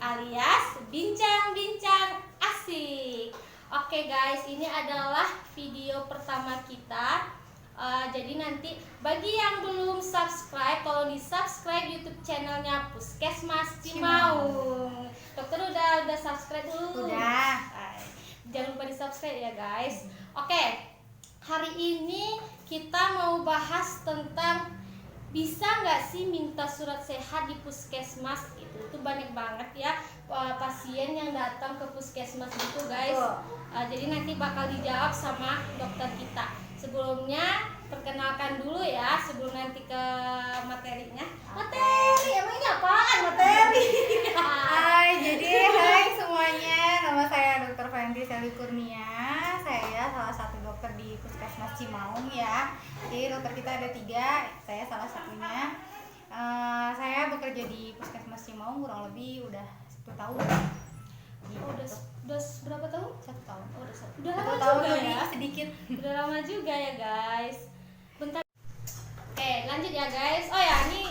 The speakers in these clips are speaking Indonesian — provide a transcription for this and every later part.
alias bincang-bincang asik. Oke guys, ini adalah video pertama kita. Jadi nanti bagi yang belum subscribe, tolong di subscribe YouTube channelnya Puskesmas Cimaung. Dokter udah subscribe dulu? Udah. Jangan lupa di subscribe ya guys. Oke, hari ini kita mau bahas tentang bisa nggak sih minta surat sehat di puskesmas gitu. Itu banyak banget ya pasien yang datang ke puskesmas itu guys. Jadi nanti bakal dijawab sama dokter kita. Sebelumnya perkenalkan dulu ya sebelum nanti ke materinya. Materi, emang ini apaan materi? Hai semuanya, nama saya Dr. Fenty Selvi Kurnia. Saya salah satu dokter di Puskesmas Cimaung ya. Jadi dokter kita ada 3, saya salah satunya. Saya bekerja di Puskesmas Cimaung kurang lebih udah 1 tahun. Udah berapa tahun? 1 tahun. Udah lama 1 tahun juga lebih ya. sedikit. Udah lama juga ya guys. Bentar. Oke, lanjut ya guys. Oh ya, ini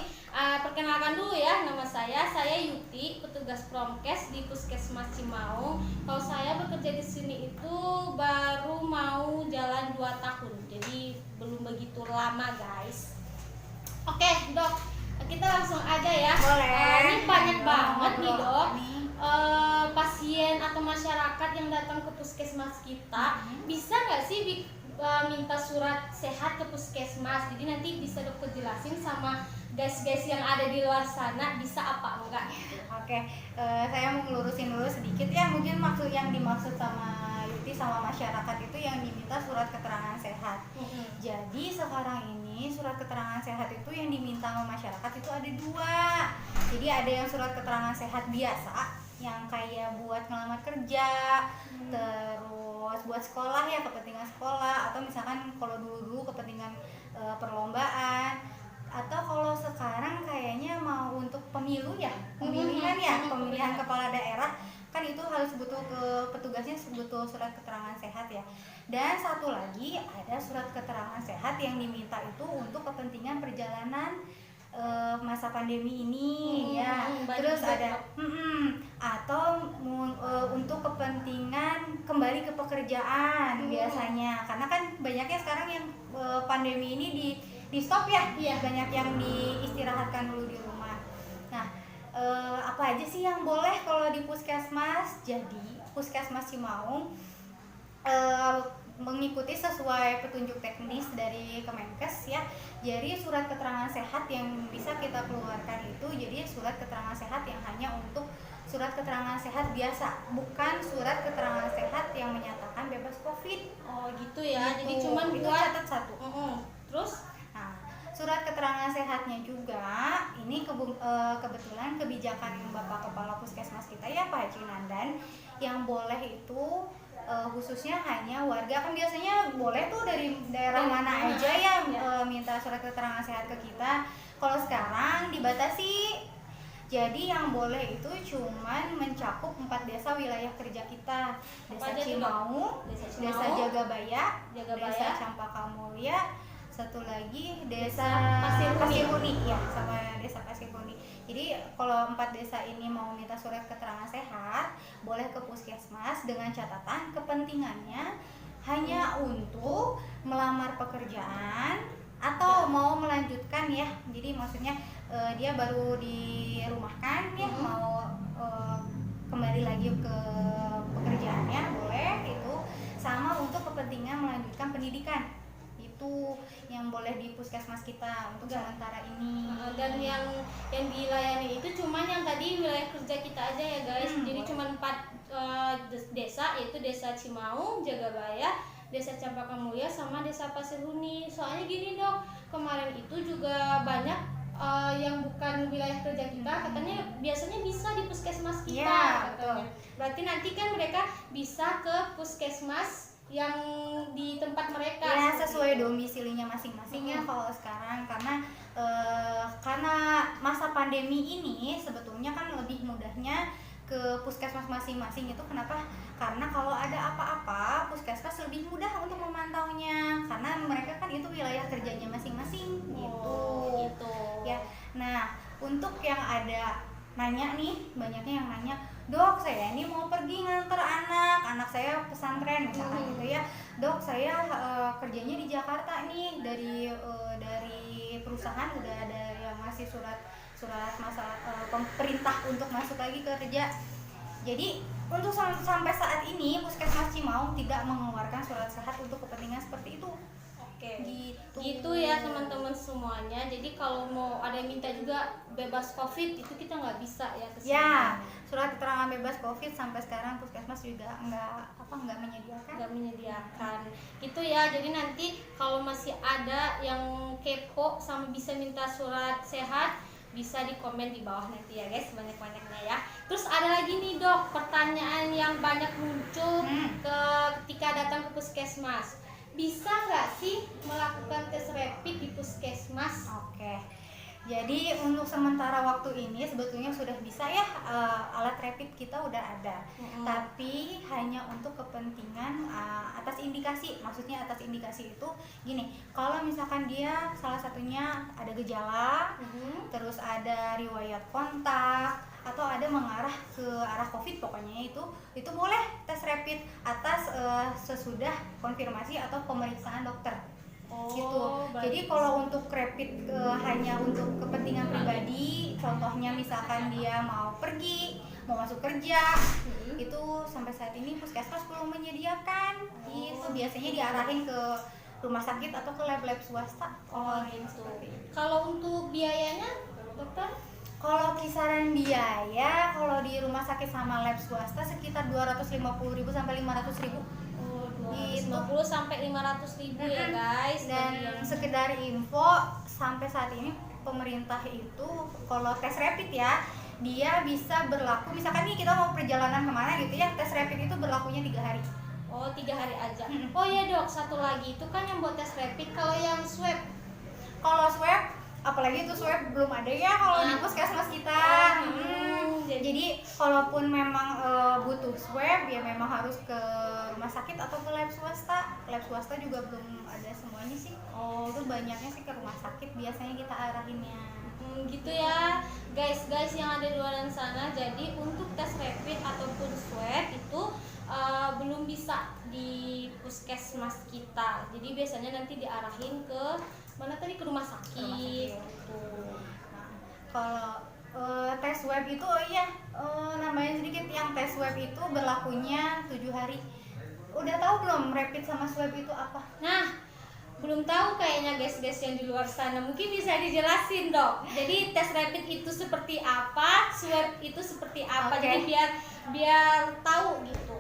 perkenalkan dulu ya, nama saya Yuti, petugas Promkes di Puskesmas Cimaung. Kalau saya bekerja di sini itu baru mau jalan 2 tahun, jadi belum begitu lama guys. Oke dok, kita langsung aja ya. Boleh. Ini banyak banget nih dok pasien atau masyarakat yang datang ke puskesmas kita. Bisa nggak sih minta surat sehat ke puskesmas? Jadi nanti bisa dokter jelasin sama guys-guys yang ada di luar sana bisa apa enggak gitu. Oke, saya mau ngelurusin dulu sedikit ya. Mungkin yang dimaksud sama Yuti sama masyarakat itu yang diminta surat keterangan sehat. Jadi sekarang ini surat keterangan sehat itu yang diminta sama masyarakat itu ada 2. Jadi ada yang surat keterangan sehat biasa yang kayak buat ngelamar kerja, terus buat sekolah ya, kepentingan sekolah, atau misalkan kalau dulu kepentingan perlombaan, atau kalau sekarang kayaknya mau untuk pemilu ya, pemilihan kepala daerah kan itu harus butuh petugasnya butuh surat keterangan sehat ya. Dan satu lagi ada surat keterangan sehat yang diminta itu untuk kepentingan perjalanan masa pandemi ini ya. Terus ada atau untuk kepentingan kembali ke pekerjaan biasanya, karena kan banyaknya sekarang yang pandemi ini di stop ya, banyak yang diistirahatkan dulu di rumah. Nah, apa aja sih yang boleh kalau di puskesmas? Jadi Puskesmas Cimaung mengikuti sesuai petunjuk teknis dari Kemenkes ya. Jadi surat keterangan sehat yang bisa kita keluarkan itu jadi surat keterangan sehat yang hanya untuk surat keterangan sehat biasa, bukan surat keterangan sehat yang menyatakan bebas COVID. Oh gitu ya. Gitu. Jadi cuman itu buat catat 1. Terus surat keterangan sehatnya juga ini kebetulan kebijakan Bapak Kepala Puskesmas kita ya Pak Haji Nandan yang boleh itu khususnya hanya warga, kan biasanya boleh tuh dari daerah mana aja ya minta surat keterangan sehat ke kita. Kalau sekarang dibatasi, jadi yang boleh itu cuman mencakup 4 desa wilayah kerja kita. Desa Cimaung, Desa Jagabaya, Desa Campaka Mulia, satu lagi Desa Pasir Huni ya, sama Desa Pasir Huni. Jadi kalau 4 desa ini mau minta surat keterangan sehat, boleh ke puskesmas dengan catatan kepentingannya hanya untuk melamar pekerjaan atau mau melanjutkan ya. Jadi maksudnya dia baru dirumahkan ya, mau kembali lagi ke pekerjaannya boleh itu, sama untuk kepentingan melanjutkan pendidikan. Itu yang boleh di puskesmas kita untuk sementara ini. Dan yang dilayani itu cuman yang tadi wilayah kerja kita aja ya guys. Jadi cuman 4 desa, yaitu Desa Cimaung, Jagabaya, Desa Campaka Mulia, sama Desa Pasir Huni. Soalnya gini dok, kemarin itu juga banyak yang bukan wilayah kerja kita katanya biasanya bisa di puskesmas kita katanya. Betul. Berarti nanti kan mereka bisa ke puskesmas yang di tempat mereka ya, sesuai domisilinya masing-masing ya kalau sekarang, karena masa pandemi ini sebetulnya kan lebih mudahnya ke puskesmas masing-masing. Itu kenapa? Karena kalau ada apa-apa puskesmas lebih mudah untuk memantaunya karena mereka kan itu wilayah kerjanya masing-masing gitu. Gitu Ya. Nah, untuk yang ada nanya nih, banyaknya yang nanya, dok saya ini mau pergi nganter anak saya pesantren misalkan gitu ya, dok saya kerjanya di Jakarta nih, dari perusahaan udah ada yang ngasih surat masalah pemerintah untuk masuk lagi kerja. Jadi untuk sampai saat ini Puskesmas Cimaung tidak mengeluarkan surat sehat untuk kepentingan seperti itu. Oke. Gitu. Gitu ya teman-teman semuanya. Jadi kalau mau ada yang minta juga bebas COVID itu kita nggak bisa ya kesini. Ya, surat keterangan bebas COVID sampai sekarang Puskesmas juga nggak menyediakan. Nggak menyediakan. Gitu ya. Jadi nanti kalau masih ada yang kepo sama bisa minta surat sehat, bisa di komen di bawah nanti ya guys, banyak-banyaknya ya. Terus ada lagi nih dok, pertanyaan yang banyak muncul ketika datang ke Puskesmas. Bisa nggak sih melakukan tes rapid di Puskesmas? Oke. Jadi untuk sementara waktu ini sebetulnya sudah bisa ya, alat rapid kita udah ada. Tapi hanya untuk kepentingan atas indikasi. Maksudnya atas indikasi itu gini, kalau misalkan dia salah satunya ada gejala, terus ada riwayat kontak atau ada mengarah ke arah COVID, pokoknya itu boleh tes rapid atas sesudah konfirmasi atau pemeriksaan dokter. Gitu. Jadi kalau untuk rapid hanya untuk kepentingan pribadi, contohnya misalkan dia mau pergi, mau masuk kerja, itu sampai saat ini Puskesmas belum menyediakan. Itu biasanya diarahin ke rumah sakit atau ke lab-lab swasta. Gitu. Kalau untuk biayanya, dokter? Kalau kisaran biaya, kalau di rumah sakit sama lab swasta sekitar 250.000 sampai 500.000. 250 sampai 500.000 ya guys. Dan sekedar info, sampai saat ini pemerintah itu kalau tes rapid ya, dia bisa berlaku, misalkan nih kita mau perjalanan kemana gitu ya, tes rapid itu berlakunya 3 hari. Oh 3 hari aja. Oh ya dok, satu lagi itu kan yang buat tes rapid. Kalau yang swab? Kalau swab, apalagi itu swab belum ada ya kalau di Puskesmas kita. Jadi kalaupun memang butuh swab ya memang harus ke rumah sakit atau ke lab swasta. Lab swasta juga belum ada semuanya sih. Itu banyaknya sih ke rumah sakit biasanya kita arahinnya. Gitu ya guys yang ada di luar sana. Jadi untuk tes rapid ataupun swab itu belum bisa di Puskesmas kita. Jadi biasanya nanti diarahin ke mana tadi, ke rumah sakit. Gitu. Nah, kalau tes swab itu nambahin sedikit, yang tes swab itu berlakunya 7 hari. Udah tahu belum rapid sama swab itu apa? Nah, belum tahu kayaknya guys yang di luar sana. Mungkin bisa dijelasin dok. Jadi tes rapid itu seperti apa, swab itu seperti apa. Jadi biar tahu gitu.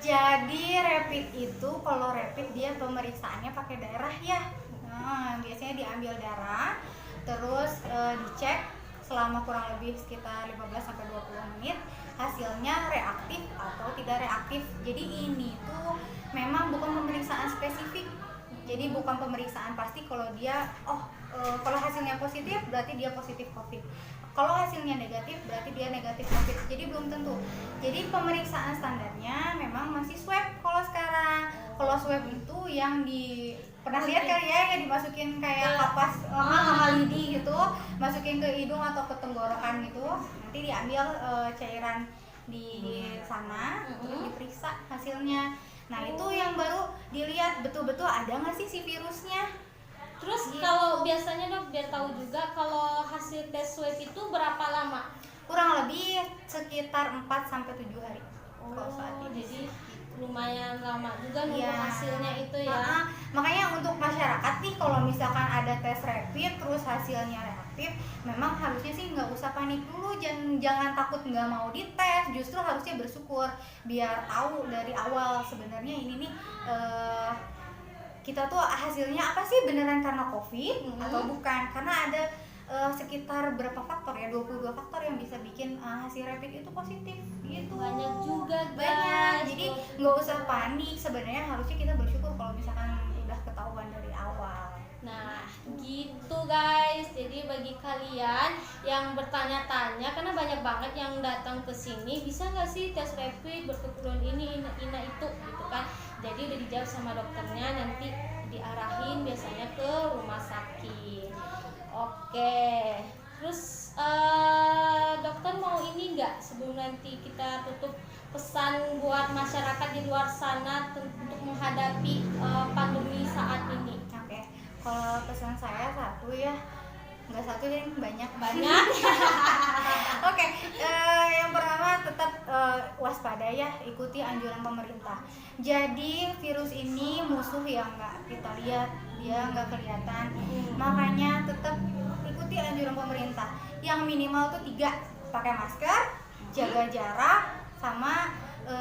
Jadi rapid itu, kalau rapid dia pemeriksaannya pakai darah ya. Nah, biasanya diambil darah, terus dicek selama kurang lebih sekitar 15-20 menit, hasilnya reaktif atau tidak reaktif. Jadi ini tuh memang bukan pemeriksaan spesifik. Jadi bukan pemeriksaan pasti kalau dia kalau hasilnya positif berarti dia positif COVID. Kalau hasilnya negatif berarti dia negatif COVID. Jadi belum tentu. Jadi pemeriksaan standarnya memang masih swab kalau sekarang. Kalau swab itu yang pernah lihat kali ya, yang dimasukin kayak kapas sama lidi gitu, masukin ke hidung atau ke tenggorokan gitu. Nanti diambil cairan di sana untuk diperiksa hasilnya. Nah itu yang baru dilihat betul-betul ada nggak sih si virusnya. Terus kalau biasanya dok, biar tahu juga, kalau hasil tes swab itu berapa lama? Kurang lebih sekitar 4-7 hari. Kalau saat ini. Jadi lumayan lama juga nunggu hasilnya itu ya. Makanya untuk masyarakat nih, kalau misalkan ada tes rapid terus hasilnya reaktif, memang harusnya sih nggak usah panik dulu, jangan takut nggak mau dites, justru harusnya bersyukur biar tahu dari awal sebenarnya ini nih kita tuh hasilnya apa sih, beneran karena COVID atau bukan. Karena ada sekitar berapa faktor ya, 22 faktor yang bisa bikin hasil rapid itu positif gitu. Banyak juga guys. Banyak. Jadi nggak usah panik, sebenarnya harusnya kita bersyukur kalau misalkan udah ketahuan dari awal. Nah gitu guys. Jadi bagi kalian yang bertanya-tanya, karena banyak banget yang datang ke sini, bisa nggak sih tes rapid berkeperluan ini itu gitu kan. Jadi udah dijawab sama dokternya, nanti diarahin biasanya ke rumah sakit. Oke, Terus dokter mau ini nggak sebelum nanti kita tutup, pesan buat masyarakat di luar sana untuk menghadapi pandemi saat ini? Oke, kalau pesan saya satu ya, nggak satu deh, banyak. Oke, yang pertama tetap waspada ya, ikuti anjuran pemerintah. Jadi virus ini musuh yang nggak kita lihat, dia nggak kelihatan. Makanya tetap ikuti anjuran pemerintah. Yang minimal tuh 3, pakai masker, jaga jarak, sama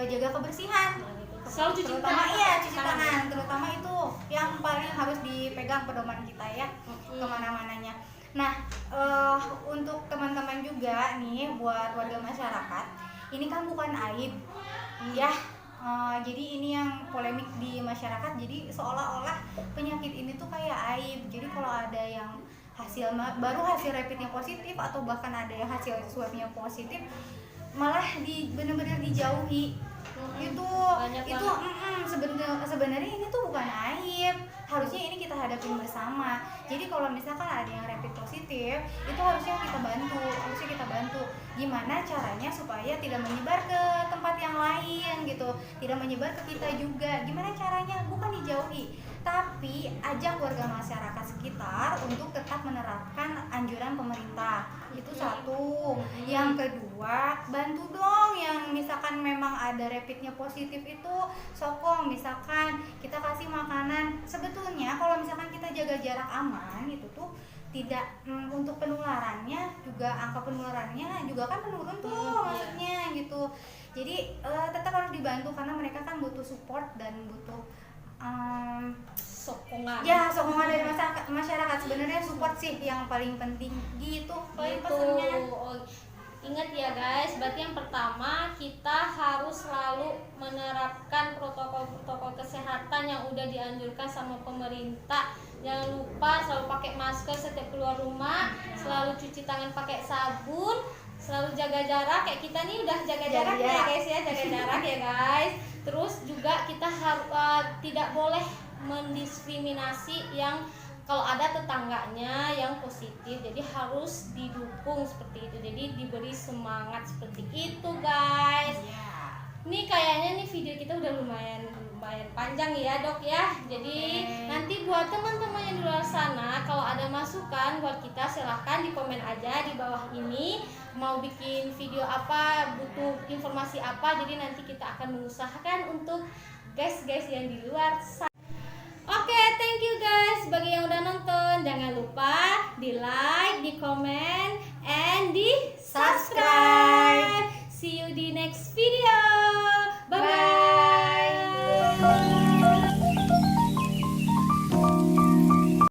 jaga kebersihan. Selalu cuci Terutama tangan. iya cuci tangan, terutama itu yang paling harus dipegang pedoman kita ya kemana-mananya. Nah, untuk teman-teman juga nih, buat warga masyarakat, ini kan bukan aib ya. Jadi ini yang polemik di masyarakat, jadi seolah-olah penyakit ini tuh kayak aib. Jadi kalau ada yang baru hasil rapidnya positif, atau bahkan ada yang hasil swabnya positif, malah benar-benar dijauhi. Itu sebenarnya ini tuh bukan aib, harusnya ini kita hadapin bersama. Jadi kalau misalkan ada yang rapid positif, itu harusnya kita bantu. Gimana caranya supaya tidak menyebar ke tempat yang lain gitu, tidak menyebar ke kita juga. Gimana caranya? Bukan dijauhi, tapi ajak warga masyarakat sekitar untuk tetap menerapkan anjuran pemerintah. Itu satu. Yang kedua, bantu dong yang misalkan memang ada rapidnya positif itu, sokong, misalkan kita kasih makanan. Sebetulnya kalau misalkan kita jaga jarak aman, itu tuh tidak untuk penularannya juga, angka penularannya juga kan menurun tuh maksudnya gitu. Jadi tetap harus dibantu karena mereka kan butuh support dan butuh sokongan. Ya, sokongan dari masyarakat. Sebenarnya support sih yang paling penting gitu. Pesannya. Ingat ya guys, berarti yang pertama kita harus selalu menerapkan protokol-protokol kesehatan yang udah dianjurkan sama pemerintah. Jangan lupa selalu pakai masker setiap keluar rumah, selalu cuci tangan pakai sabun, selalu jaga jarak. Kayak kita nih udah jaga jarak ya guys ya, jaga jarak ya guys. Terus juga kita harus tidak boleh mendiskriminasi yang kalau ada tetangganya yang positif, jadi harus didukung seperti itu. Jadi diberi semangat seperti itu guys. Nih kayaknya nih video kita udah lumayan panjang ya dok ya. Jadi nanti buat teman-teman yang di luar sana, kalau ada masukan buat kita silahkan di komen aja di bawah ini. Mau bikin video apa, butuh informasi apa, jadi nanti kita akan mengusahakan untuk guys yang di luar sana. Oke, thank you guys. Bagi yang udah nonton, jangan lupa di like, di komen, and di subscribe. See you di next video.